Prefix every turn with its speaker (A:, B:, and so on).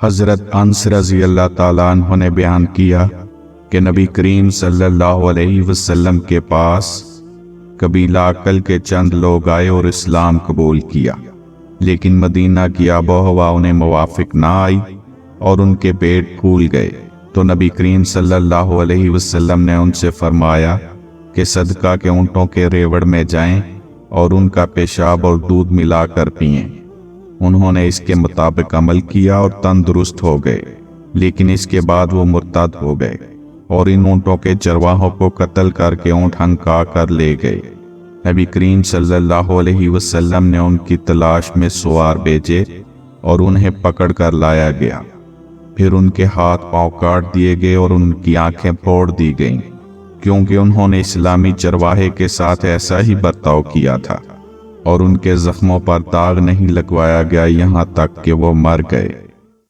A: حضرت انس رضی اللہ تعالیٰ عنہ نے بیان کیا کہ نبی کریم صلی اللہ علیہ وسلم کے پاس قبیلہ عقل کے چند لوگ آئے اور اسلام قبول کیا، لیکن مدینہ کی آب و ہوا انہیں موافق نہ آئی اور ان کے پیٹ پھول گئے، تو نبی کریم صلی اللہ علیہ وسلم نے ان سے فرمایا کہ صدقہ کے اونٹوں کے ریوڑ میں جائیں اور ان کا پیشاب اور دودھ ملا کر پئیں۔ انہوں نے اس کے مطابق عمل کیا اور تندرست ہو گئے، لیکن اس کے بعد وہ مرتد ہو گئے اور ان اونٹوں کے چرواہوں کو قتل کر کے اونٹ ہنکا کر لے گئے۔ نبی کریم صلی اللہ علیہ وسلم نے ان کی تلاش میں سوار بھیجے اور انہیں پکڑ کر لایا گیا، پھر ان کے ہاتھ پاؤں کاٹ دیے گئے اور ان کی آنکھیں پھوڑ دی گئیں، کیونکہ انہوں نے اسلامی چرواہے کے ساتھ ایسا ہی برتاؤ کیا تھا، اور ان کے زخموں پر داغ نہیں لگوایا گیا یہاں تک کہ وہ مر گئے۔